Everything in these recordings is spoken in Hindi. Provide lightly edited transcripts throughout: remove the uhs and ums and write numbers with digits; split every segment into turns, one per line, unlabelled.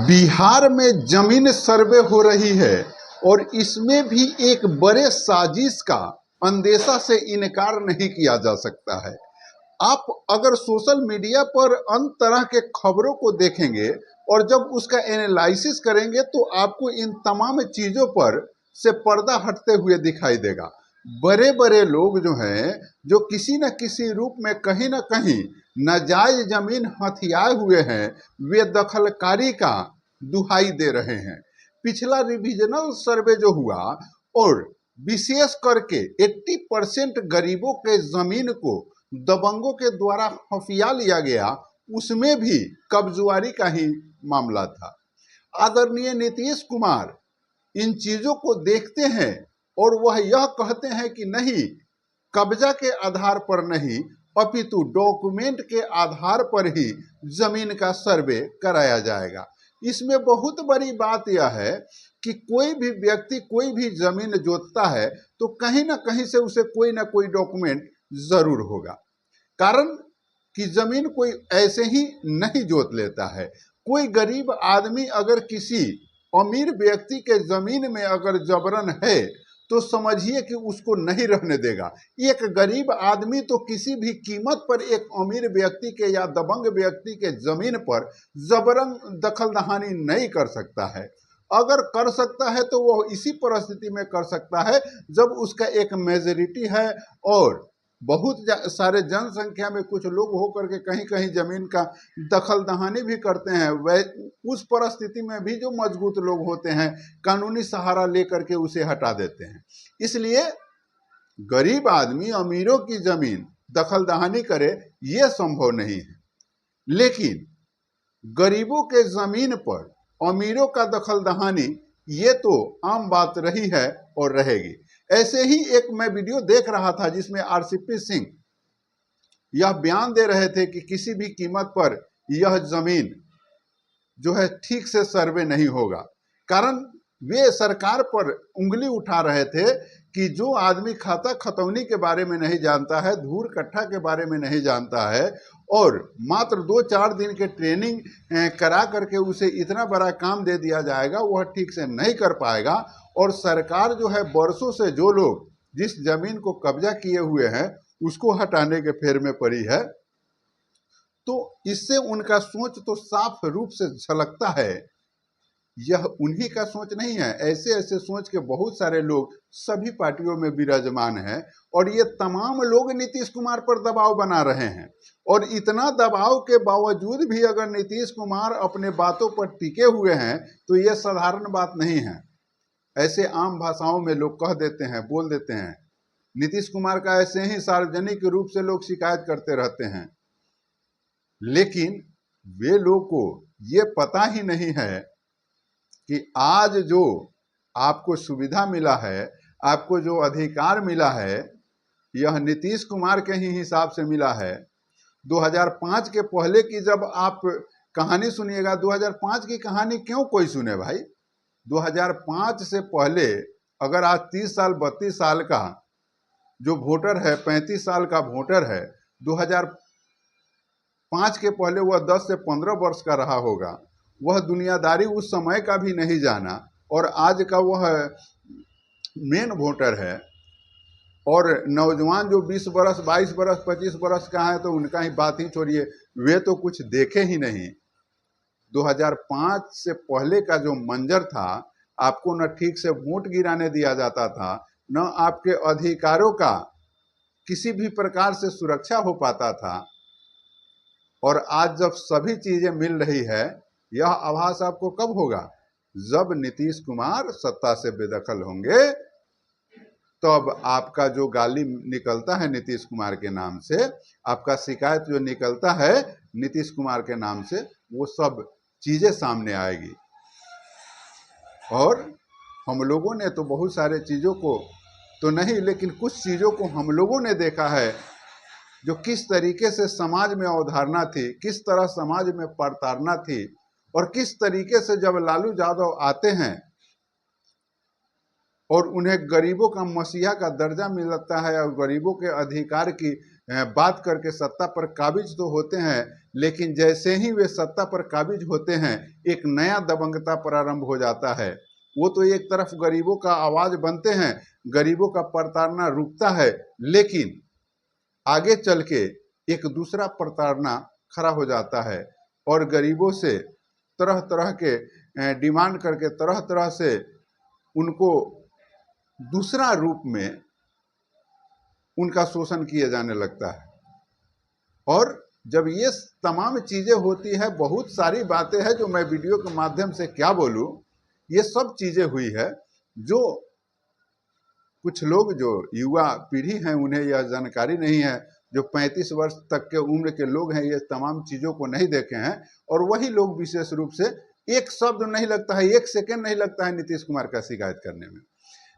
बिहार में जमीन सर्वे हो रही है और इसमें भी एक बड़े साजिश का अंदेशा से इनकार नहीं किया जा सकता है। आप अगर सोशल मीडिया पर अन्य तरह के खबरों को देखेंगे और जब उसका एनालिसिस करेंगे तो आपको इन तमाम चीजों पर से पर्दा हटते हुए दिखाई देगा। बड़े बड़े लोग जो हैं, जो किसी न किसी रूप में कहीं न कहीं नाजायज जमीन हथियाए हुए हैं, वे दखलकारी का दुहाई दे रहे हैं। पिछला रिविजनल सर्वे जो हुआ और विशेष करके 80% गरीबों के जमीन को दबंगों के द्वारा हथिया लिया गया, उसमें भी कब्जुआरी का ही मामला था। आदरणीय नीतीश कुमार इन चीजों को देखते हैं और वह यह कहते हैं कि नहीं, कब्जा के आधार पर नहीं अपितु डॉक्यूमेंट के आधार पर ही जमीन का सर्वे कराया जाएगा। इसमें बहुत बड़ी बात यह है कि कोई भी व्यक्ति कोई भी जमीन जोतता है तो कहीं ना कहीं से उसे कोई ना कोई डॉक्यूमेंट जरूर होगा। कारण कि जमीन कोई ऐसे ही नहीं जोत लेता है। कोई गरीब आदमी अगर किसी अमीर व्यक्ति के जमीन में अगर जबरन है तो समझिए कि उसको नहीं रहने देगा। एक गरीब आदमी तो किसी भी कीमत पर एक अमीर व्यक्ति के या दबंग व्यक्ति के जमीन पर जबरन दखल दहानी नहीं कर सकता है। अगर कर सकता है तो वह इसी परिस्थिति में कर सकता है जब उसका एक मेजोरिटी है और बहुत सारे जनसंख्या में कुछ लोग होकर के कहीं कहीं जमीन का दखल दहानी भी करते हैं। वह उस परिस्थिति में भी जो मजबूत लोग होते हैं कानूनी सहारा लेकर के उसे हटा देते हैं। इसलिए गरीब आदमी अमीरों की जमीन दखल दहानी करे ये संभव नहीं है, लेकिन गरीबों के जमीन पर अमीरों का दखल दहानी ये तो आम बात रही है और रहेगी। ऐसे ही एक मैं वीडियो देख रहा था जिसमें आरसीपी सिंह यह बयान दे रहे थे कि किसी भी कीमत पर यह जमीन जो है ठीक से सर्वे नहीं होगा। कारण वे सरकार पर उंगली उठा रहे थे कि जो आदमी खाता खतौनी के बारे में नहीं जानता है, धूर कट्ठा के बारे में नहीं जानता है और मात्र 2-4 दिन के ट्रेनिंग करा करके उसे इतना बड़ा काम दे दिया जाएगा, वह ठीक से नहीं कर पाएगा। और सरकार जो है वर्षों से जो लोग जिस जमीन को कब्जा किए हुए हैं उसको हटाने के फेर में पड़ी है। तो इससे उनका सोच तो साफ रूप से झलकता है, यह उन्हीं का सोच नहीं है। ऐसे ऐसे सोच के बहुत सारे लोग सभी पार्टियों में विराजमान हैं और ये तमाम लोग नीतीश कुमार पर दबाव बना रहे हैं। और इतना दबाव के बावजूद भी अगर नीतीश कुमार अपने बातों पर टिके हुए हैं तो यह साधारण बात नहीं है। ऐसे आम भाषाओं में लोग कह देते हैं, बोल देते हैं, नीतीश कुमार का ऐसे ही सार्वजनिक रूप से लोग शिकायत करते रहते हैं, लेकिन वे लोग को ये पता ही नहीं है कि आज जो आपको सुविधा मिला है, आपको जो अधिकार मिला है, यह नीतीश कुमार के ही हिसाब से मिला है। 2005 के पहले की जब आप कहानी सुनिएगा, 2005 की कहानी क्यों कोई सुने भाई। 2005 से पहले अगर आज 30 साल 32 साल का जो वोटर है, 35 साल का वोटर है, 2005 के पहले वह 10 से 15 वर्ष का रहा होगा, वह दुनियादारी उस समय का भी नहीं जाना और आज का वह मेन वोटर है। और नौजवान जो 20 बरस 22 बरस 25 बरस का है तो उनका ही बात ही छोड़िए, वे तो कुछ देखे ही नहीं। 2005 से पहले का जो मंजर था, आपको न ठीक से वोट गिराने दिया जाता था, न आपके अधिकारों का किसी भी प्रकार से सुरक्षा हो पाता था। और आज जब सभी चीजें मिल रही है, यह आभास आपको कब होगा, जब नीतीश कुमार सत्ता से बेदखल होंगे। तब आपका जो गाली निकलता है नीतीश कुमार के नाम से, आपका शिकायत जो निकलता है नीतीश कुमार के नाम से, वो सब चीजें सामने आएगी। और हम लोगों ने तो बहुत सारे चीजों को तो नहीं, लेकिन कुछ चीजों को हम लोगों ने देखा है जो किस तरीके से समाज में अवधारणा थी, किस तरह समाज में प्रताड़ना थी और किस तरीके से जब लालू यादव आते हैं और उन्हें गरीबों का मसीहा का दर्जा मिलता है और गरीबों के अधिकार की बात करके सत्ता पर काबिज तो होते हैं, लेकिन जैसे ही वे सत्ता पर काबिज होते हैं एक नया दबंगता प्रारंभ हो जाता है। वो तो एक तरफ गरीबों का आवाज बनते हैं, गरीबों का प्रताड़ना रुकता है, लेकिन आगे चल के एक दूसरा प्रताड़ना खड़ा हो जाता है और गरीबों से तरह तरह के डिमांड करके तरह तरह से उनको दूसरा रूप में उनका शोषण किया जाने लगता है। और जब ये तमाम चीजें होती है, बहुत सारी बातें हैं जो मैं वीडियो के माध्यम से क्या बोलूं, ये सब चीजें हुई है जो कुछ लोग जो युवा पीढ़ी हैं उन्हें यह जानकारी नहीं है, जो 35 वर्ष तक के उम्र के लोग हैं ये तमाम चीजों को नहीं देखे हैं, और वही लोग विशेष रूप से एक शब्द नहीं लगता है, एक सेकेंड नहीं लगता है नीतीश कुमार का शिकायत करने में।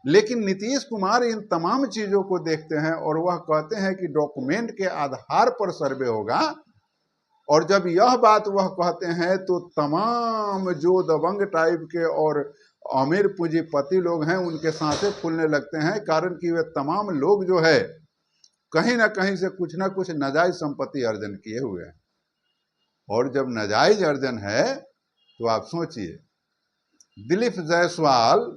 लेकिन नीतीश कुमार इन तमाम चीजों को देखते हैं और वह कहते हैं कि डॉक्यूमेंट के आधार पर सर्वे होगा, और जब यह बात वह कहते हैं तो तमाम जो दबंग टाइप के और अमीर पूंजीपति लोग हैं उनके सांसें फूलने लगते हैं, कारण कि वे तमाम लोग जो है कहीं ना कहीं से कुछ ना कुछ नाजायज संपत्ति अर्जन किए हुए हैं। और जब नाजायज अर्जन है तो आप सोचिए, दिलीप जायसवाल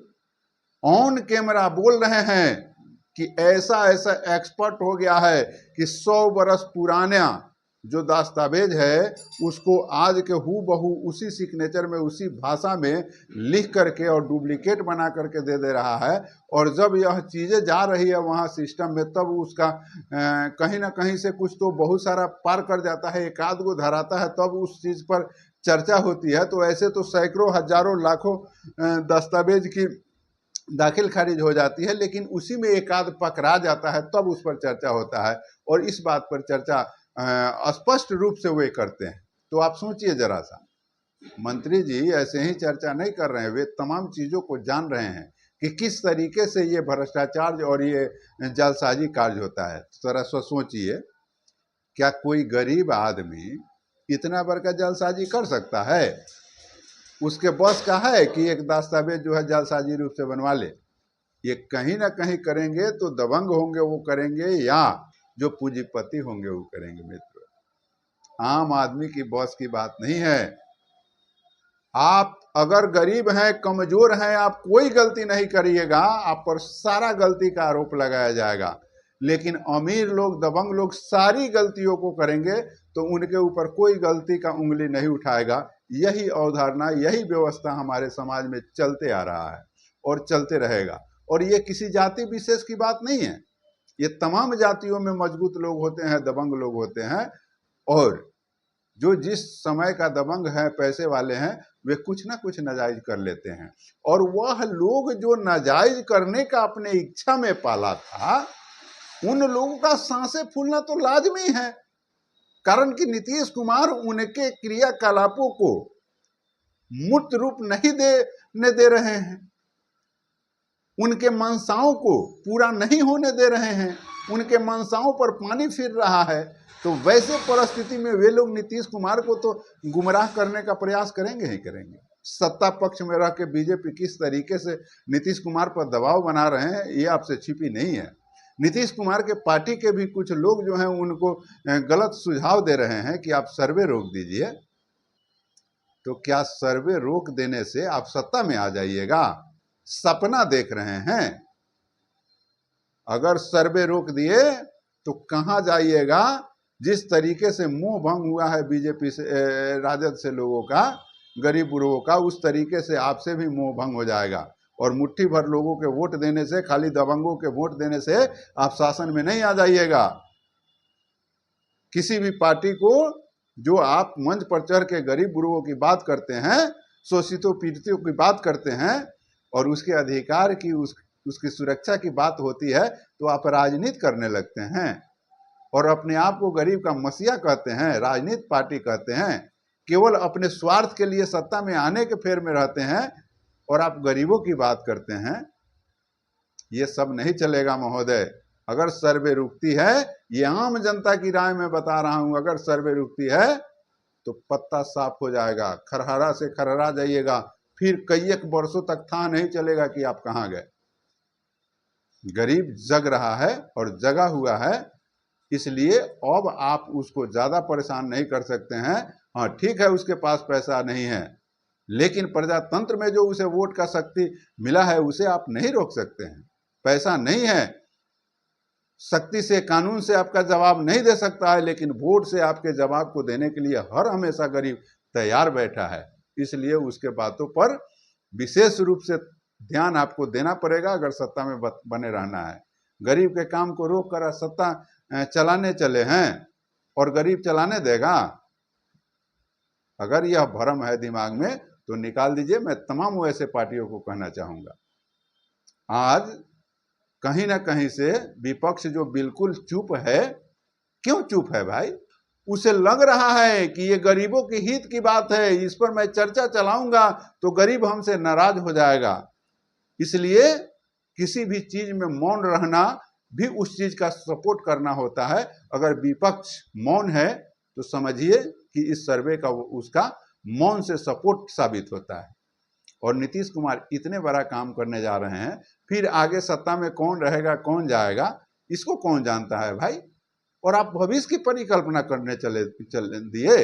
ऑन कैमरा बोल रहे हैं कि ऐसा ऐसा एक्सपर्ट हो गया है कि 100 बरस पुराना जो दस्तावेज है उसको आज के हूबहू उसी सिग्नेचर में उसी भाषा में लिख करके और डुप्लीकेट बना करके दे रहा है। और जब यह चीज़ें जा रही है वहाँ सिस्टम में, तब उसका कहीं ना कहीं से कुछ तो बहुत सारा पार कर जाता है, एक आध को धराता है, तब उस चीज़ पर चर्चा होती है। तो ऐसे तो सैकड़ों हजारों लाखों दस्तावेज की दाखिल खारिज हो जाती है, लेकिन उसी में एक आध पकड़ा जाता है तब उस पर चर्चा होता है, और इस बात पर चर्चा स्पष्ट रूप से वे करते हैं। तो आप सोचिए जरा सा, मंत्री जी ऐसे ही चर्चा नहीं कर रहे हैं, वे तमाम चीजों को जान रहे हैं कि किस तरीके से ये भ्रष्टाचार और ये जालसाजी कार्य होता है। जरा सोचिए, क्या कोई गरीब आदमी इतना बड़का जालसाजी कर सकता है? उसके बस का है कि एक दस्तावेज जो है जालसाजी रूप से बनवा ले? ये कहीं ना कहीं करेंगे तो दबंग होंगे वो करेंगे, या जो पूंजीपति होंगे वो करेंगे। मित्र, आम आदमी की बस की बात नहीं है। आप अगर गरीब हैं, कमजोर हैं, आप कोई गलती नहीं करिएगा, आप पर सारा गलती का आरोप लगाया जाएगा। लेकिन अमीर लोग, दबंग लोग सारी गलतियों को करेंगे तो उनके ऊपर कोई गलती का उंगली नहीं उठाएगा। यही अवधारणा, यही व्यवस्था हमारे समाज में चलते आ रहा है और चलते रहेगा। और ये किसी जाति विशेष की बात नहीं है, ये तमाम जातियों में मजबूत लोग होते हैं, दबंग लोग होते हैं, और जो जिस समय का दबंग है, पैसे वाले हैं, वे कुछ ना कुछ नाजायज कर लेते हैं। और वह लोग जो नाजायज करने का अपने इच्छा में पाला था, उन लोगों का सांसें फूलना तो लाजमी है, कारण कि नीतीश कुमार उनके क्रियाकलापों को मूर्त रूप नहीं देने दे रहे हैं, उनके मंशाओं को पूरा नहीं होने दे रहे हैं, उनके मंशाओं पर पानी फिर रहा है। तो वैसे परिस्थिति में वे लोग नीतीश कुमार को तो गुमराह करने का प्रयास करेंगे ही करेंगे। सत्ता पक्ष में रह के बीजेपी किस तरीके से नीतीश कुमार पर दबाव बना रहे हैं ये आपसे छिपी नहीं है। नीतीश कुमार के पार्टी के भी कुछ लोग जो हैं उनको गलत सुझाव दे रहे हैं कि आप सर्वे रोक दीजिए। तो क्या सर्वे रोक देने से आप सत्ता में आ जाइएगा? सपना देख रहे हैं? अगर सर्वे रोक दिए तो कहां जाइएगा? जिस तरीके से मोह भंग हुआ है बीजेपी से, राजद से लोगों का, गरीब लोगों का, उस तरीके से आपसे भी मोह भंग हो जाएगा। और मुट्ठी भर लोगों के वोट देने से, खाली दबंगों के वोट देने से आप शासन में नहीं आ जाइएगा। किसी भी पार्टी को जो आप मंच पर चढ़ के गरीब गुरुओं की बात करते हैं, शोषितों पीड़ितों की बात करते हैं, और उसके अधिकार की, उसकी सुरक्षा की बात होती है, तो आप राजनीति करने लगते हैं और अपने आप को गरीब का मसीहा कहते हैं, राजनीति पार्टी कहते हैं। केवल अपने स्वार्थ के लिए सत्ता में आने के फेर में रहते हैं और आप गरीबों की बात करते हैं। ये सब नहीं चलेगा महोदय। अगर सर्वे रुकती है, ये आम जनता की राय में बता रहा हूं, अगर सर्वे रुकती है तो पत्ता साफ हो जाएगा, खरहरा से खरहरा जाइएगा, फिर कई एक वर्षों तक था नहीं चलेगा कि आप कहां गए। गरीब जग रहा है और जगा हुआ है, इसलिए अब आप उसको ज़्यादा परेशान नहीं कर सकते हैं। हाँ ठीक है, उसके पास पैसा नहीं है, लेकिन प्रजातंत्र में जो उसे वोट का शक्ति मिला है उसे आप नहीं रोक सकते हैं। पैसा नहीं है, शक्ति से, कानून से आपका जवाब नहीं दे सकता है, लेकिन वोट से आपके जवाब को देने के लिए हर हमेशा गरीब तैयार बैठा है। इसलिए उसके बातों पर विशेष रूप से ध्यान आपको देना पड़ेगा अगर सत्ता में बने रहना है। गरीब के काम को रोक कर सत्ता चलाने चले हैं और गरीब चलाने देगा? अगर यह भ्रम है दिमाग में तो निकाल दीजिए। मैं तमाम वैसे पार्टियों को कहना चाहूंगा, आज कहीं ना कहीं से विपक्ष जो बिल्कुल चुप है, क्यों चुप है भाई? उसे लग रहा है कि ये गरीबों के हित की बात है, इस पर मैं चर्चा चलाऊंगा तो गरीब हमसे नाराज हो जाएगा। इसलिए किसी भी चीज में मौन रहना भी उस चीज का सपोर्ट करना होता है। अगर विपक्ष मौन है तो समझिए कि इस सर्वे का उसका मौन से सपोर्ट साबित होता है। और नीतीश कुमार इतने बड़ा काम करने जा रहे हैं, फिर आगे सत्ता में कौन रहेगा कौन जाएगा इसको कौन जानता है भाई? और आप भविष्य की परिकल्पना करने चले दिए।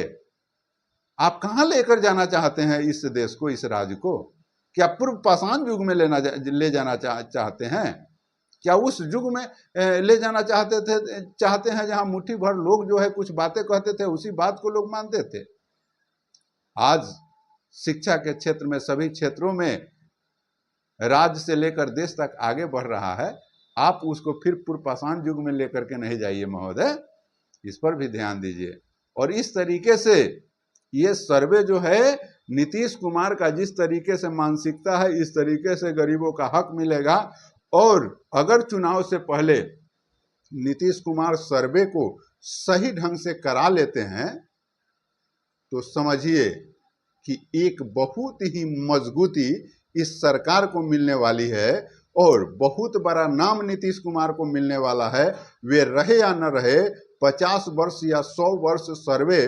आप कहाँ लेकर जाना चाहते हैं इस देश को, इस राज्य को? क्या पूर्व पाषाण युग में ले जाना चाहते हैं? क्या उस युग में ले जाना चाहते हैं जहां मुट्ठी भर लोग जो है कुछ बातें कहते थे, उसी बात को लोग मानते थे? आज शिक्षा के क्षेत्र में, सभी क्षेत्रों में राज्य से लेकर देश तक आगे बढ़ रहा है। आप उसको फिर पूर्व पाषाण युग में लेकर के नहीं जाइए महोदय, इस पर भी ध्यान दीजिए। और इस तरीके से ये सर्वे जो है, नीतीश कुमार का जिस तरीके से मानसिकता है, इस तरीके से गरीबों का हक मिलेगा। और अगर चुनाव से पहले नीतीश कुमार सर्वे को सही ढंग से करा लेते हैं तो समझिए कि एक बहुत ही मजबूती इस सरकार को मिलने वाली है और बहुत बड़ा नाम नीतीश कुमार को मिलने वाला है। वे रहे या न रहे, 50 वर्ष या 100 वर्ष सर्वे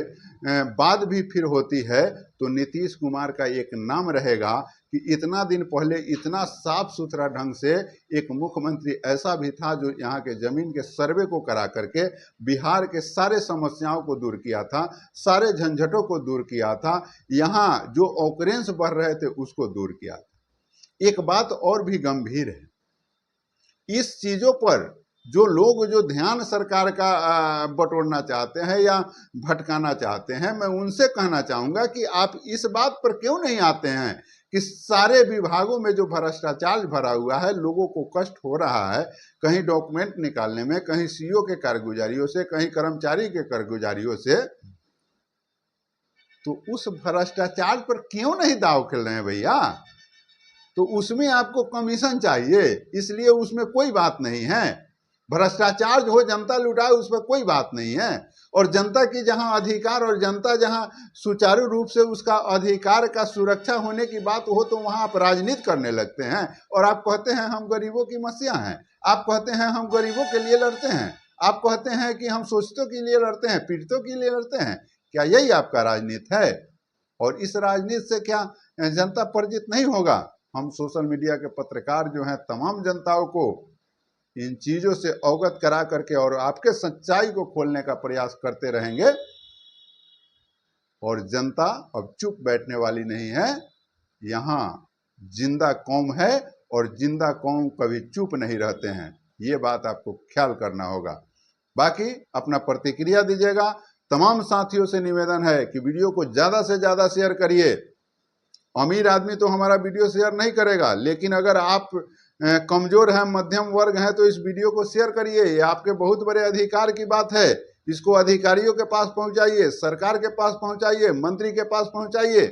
बाद भी फिर होती है तो नीतीश कुमार का एक नाम रहेगा कि इतना दिन पहले इतना साफ सुथरा ढंग से एक मुख्यमंत्री ऐसा भी था जो यहाँ के जमीन के सर्वे को करा करके बिहार के सारे समस्याओं को दूर किया था, सारे झंझटों को दूर किया था, यहाँ जो ऑकरेंस बढ़ रहे थे उसको दूर किया था। एक बात और भी गंभीर है, इस चीजों पर जो लोग जो ध्यान सरकार का बटोरना चाहते हैं या भटकाना चाहते हैं, मैं उनसे कहना चाहूंगा कि आप इस बात पर क्यों नहीं आते हैं कि सारे विभागों में जो भ्रष्टाचार भरा हुआ है, लोगों को कष्ट हो रहा है, कहीं डॉक्यूमेंट निकालने में, कहीं सीओ के कारगुजारियों से, कहीं कर्मचारी के कारगुजारियों से, तो उस भ्रष्टाचार पर क्यों नहीं दांव खेल रहे हैं भैया? तो उसमें आपको कमीशन चाहिए, इसलिए उसमें कोई बात नहीं है। भ्रष्टाचार जो हो जनता लुटाए उस पर कोई बात नहीं है। और जनता की जहां अधिकार और जनता जहां सुचारू रूप से उसका अधिकार का सुरक्षा होने की बात हो तो वहां आप राजनीति करने लगते हैं और आप कहते हैं हम गरीबों की मसीहा हैं, आप कहते हैं हम गरीबों के लिए लड़ते हैं, आप कहते हैं कि हम शोषितों के लिए लड़ते हैं, पीड़ितों के लिए लड़ते हैं। क्या यही आपका राजनीति है? और इस राजनीति से क्या जनता परिचित नहीं होगा? हम सोशल मीडिया के पत्रकार जो हैं तमाम जनताओं को इन चीजों से अवगत करा करके और आपके सच्चाई को खोलने का प्रयास करते रहेंगे। और जनता अब चुप बैठने वाली नहीं है, यहाँ जिंदा कौम है और जिंदा कौम कभी चुप नहीं रहते हैं, ये बात आपको ख्याल करना होगा। बाकी अपना प्रतिक्रिया दीजिएगा। तमाम साथियों से निवेदन है कि वीडियो को ज्यादा से ज्यादा शेयर करिए। अमीर आदमी तो हमारा वीडियो शेयर नहीं करेगा, लेकिन अगर आप कमजोर हैं, मध्यम वर्ग हैं, तो इस वीडियो को शेयर करिए। ये आपके बहुत बड़े अधिकार की बात है। इसको अधिकारियों के पास पहुंचाइए, सरकार के पास पहुंचाइए, मंत्री के पास पहुंचाइए।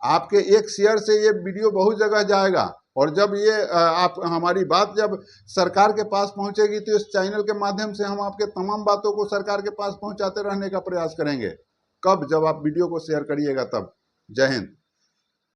आपके एक शेयर से ये वीडियो बहुत जगह जाएगा और जब ये आप हमारी बात जब सरकार के पास पहुंचेगी तो इस चैनल के माध्यम से हम आपके तमाम बातों को सरकार के पास पहुंचाते रहने का प्रयास करेंगे। कब? जब आप वीडियो को शेयर करिएगा तब। जय हिंद।